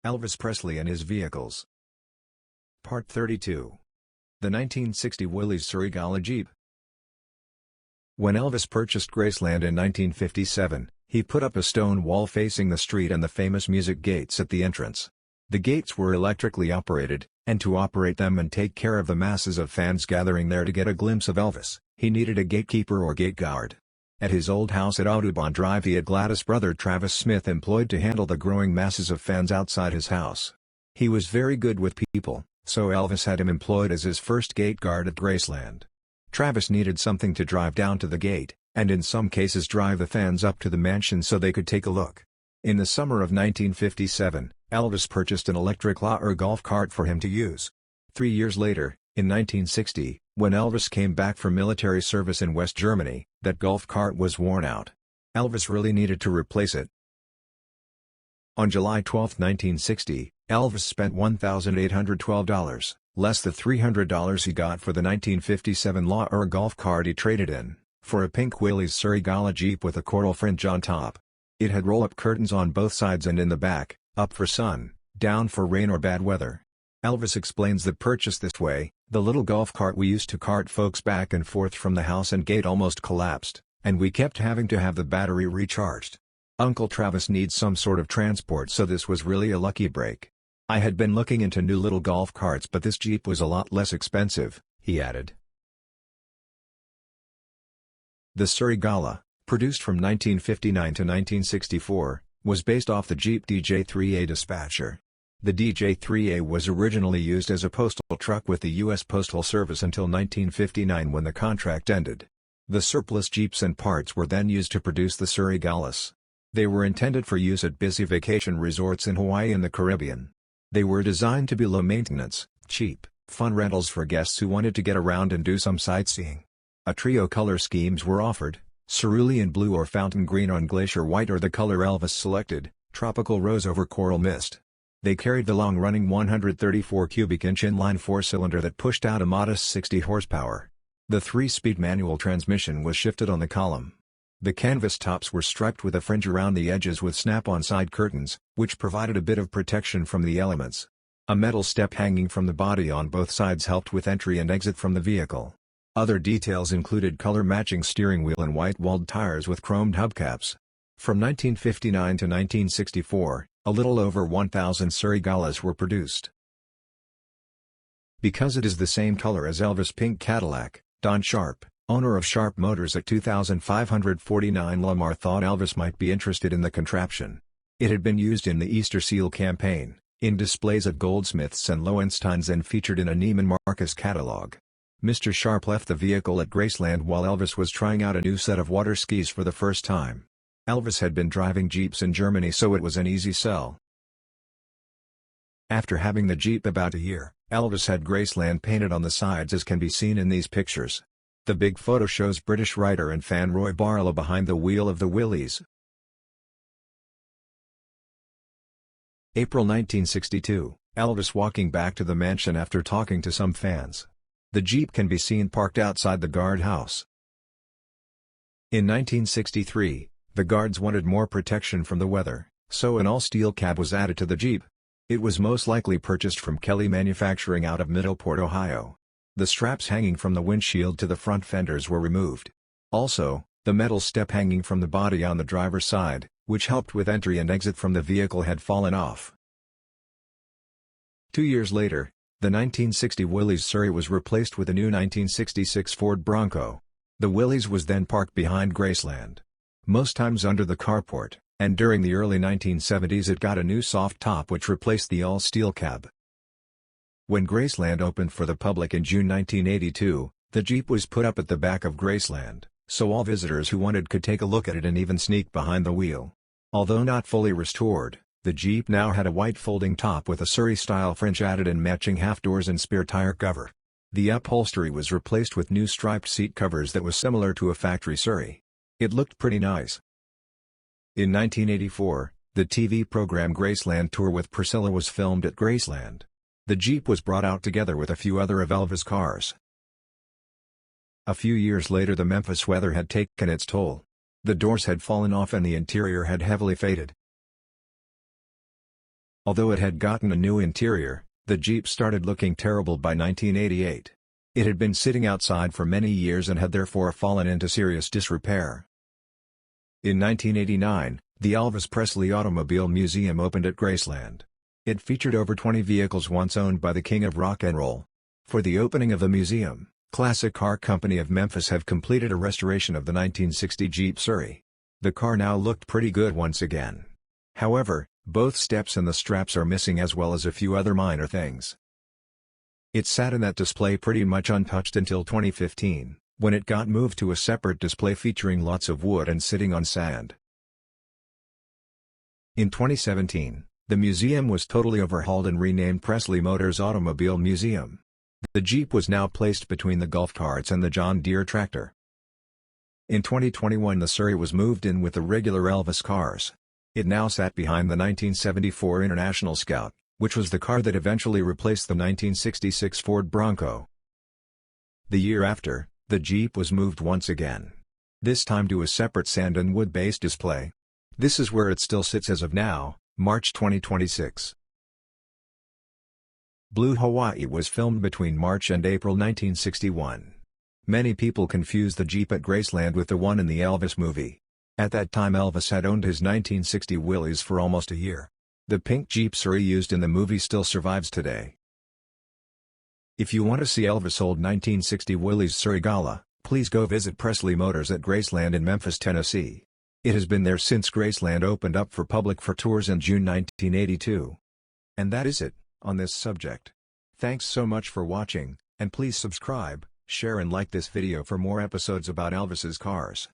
Elvis Presley and his vehicles. Part 32. The 1960 Willys Surrey Gala Jeep. When Elvis purchased Graceland in 1957, he put up a stone wall facing the street and the famous music gates at the entrance. The gates were electrically operated, and to operate them and take care of the masses of fans gathering there to get a glimpse of Elvis, he needed a gatekeeper or gate guard. At his old house at Audubon Drive he had Gladys' brother Travis Smith employed to handle the growing masses of fans outside his house. He was very good with people, so Elvis had him employed as his first gate guard at Graceland. Travis needed something to drive down to the gate, and in some cases drive the fans up to the mansion so they could take a look. In the summer of 1957, Elvis purchased an electric golf cart for him to use. 3 years later, in 1960, when Elvis came back from military service in West Germany, that golf cart was worn out. Elvis really needed to replace it. On July 12, 1960, Elvis spent $1,812, less the $300 he got for the 1957 golf cart he traded in, for a pink Willys Surrey Gala Jeep with a coral fringe on top. It had roll-up curtains on both sides and in the back, up for sun, down for rain or bad weather. Elvis explains the purchase this way: "The little golf cart we used to cart folks back and forth from the house and gate almost collapsed, and we kept having to have the battery recharged. Uncle Travis needs some sort of transport, so this was really a lucky break. I had been looking into new little golf carts, but this Jeep was a lot less expensive," he added. The Surrey Gala, produced from 1959 to 1964, was based off the Jeep DJ-3A Dispatcher. The DJ-3A was originally used as a postal truck with the U.S. Postal Service until 1959 when the contract ended. The surplus Jeeps and parts were then used to produce the Surrey Galas. They were intended for use at busy vacation resorts in Hawaii and the Caribbean. They were designed to be low-maintenance, cheap, fun rentals for guests who wanted to get around and do some sightseeing. A trio color schemes were offered: cerulean blue or fountain green on glacier white, or the color Elvis selected, tropical rose over coral mist. They carried the long-running 134 cubic inch inline four-cylinder that pushed out a modest 60 horsepower. The 3-speed manual transmission was shifted on the column. The canvas tops were striped with a fringe around the edges with snap-on side curtains, which provided a bit of protection from the elements. A metal step hanging from the body on both sides helped with entry and exit from the vehicle. Other details included color-matching steering wheel and white-walled tires with chromed hubcaps. From 1959 to 1964, a little over 1,000 Surrey Galas were produced. Because it is the same color as Elvis' pink Cadillac, Don Sharp, owner of Sharp Motors at 2549 Lamar, thought Elvis might be interested in the contraption. It had been used in the Easter Seal campaign, in displays at Goldsmiths and Lowenstein's, and featured in a Neiman Marcus catalog. Mr. Sharp left the vehicle at Graceland while Elvis was trying out a new set of water skis for the first time. Elvis had been driving Jeeps in Germany, so it was an easy sell. After having the Jeep about a year, Elvis had Graceland painted on the sides, as can be seen in these pictures. The big photo shows British writer and fan Roy Barlow behind the wheel of the Willys. April 1962, Elvis walking back to the mansion after talking to some fans. The Jeep can be seen parked outside the guardhouse. In 1963, the guards wanted more protection from the weather, so an all-steel cab was added to the Jeep. It was most likely purchased from Kelly Manufacturing out of Middleport, Ohio. The straps hanging from the windshield to the front fenders were removed. Also, the metal step hanging from the body on the driver's side, which helped with entry and exit from the vehicle, had fallen off. 2 years later, the 1960 Willys Surrey was replaced with a new 1966 Ford Bronco. The Willys was then parked behind Graceland, most times under the carport, and during the early 1970s it got a new soft top which replaced the all-steel cab. When Graceland opened for the public in June 1982, the Jeep was put up at the back of Graceland, so all visitors who wanted could take a look at it and even sneak behind the wheel. Although not fully restored, the Jeep now had a white folding top with a Surrey-style fringe added and matching half doors and spare tire cover. The upholstery was replaced with new striped seat covers that was similar to a factory Surrey. It looked pretty nice. In 1984, the TV program Graceland Tour with Priscilla was filmed at Graceland. The Jeep was brought out together with a few other of Elvis' cars. A few years later the Memphis weather had taken its toll. The doors had fallen off and the interior had heavily faded. Although it had gotten a new interior, the Jeep started looking terrible by 1988. It had been sitting outside for many years and had therefore fallen into serious disrepair. In 1989, the Elvis Presley Automobile Museum opened at Graceland. It featured over 20 vehicles once owned by the king of rock and roll. For the opening of the museum, Classic Car Company of Memphis have completed a restoration of the 1960 Jeep Surrey. The car now looked pretty good once again. However, both steps and the straps are missing as well as a few other minor things. It sat in that display pretty much untouched until 2015, when it got moved to a separate display featuring lots of wood and sitting on sand. In 2017, the museum was totally overhauled and renamed Presley Motors Automobile Museum. The Jeep was now placed between the golf carts and the John Deere tractor. In 2021 the Surrey was moved in with the regular Elvis cars. It now sat behind the 1974 International Scout, which was the car that eventually replaced the 1966 Ford Bronco. The year after, the Jeep was moved once again. This time to a separate sand and wood-based display. This is where it still sits as of now, March 2026. Blue Hawaii was filmed between March and April 1961. Many people confuse the Jeep at Graceland with the one in the Elvis movie. At that time Elvis had owned his 1960 Willys for almost a year. The pink Jeep Surrey used in the movie still survives today. If you want to see Elvis' old 1960 Willys Surrey Gala, please go visit Presley Motors at Graceland in Memphis, Tennessee. It has been there since Graceland opened up for public for tours in June 1982. And that is it on this subject. Thanks so much for watching, and please subscribe, share and like this video for more episodes about Elvis's cars.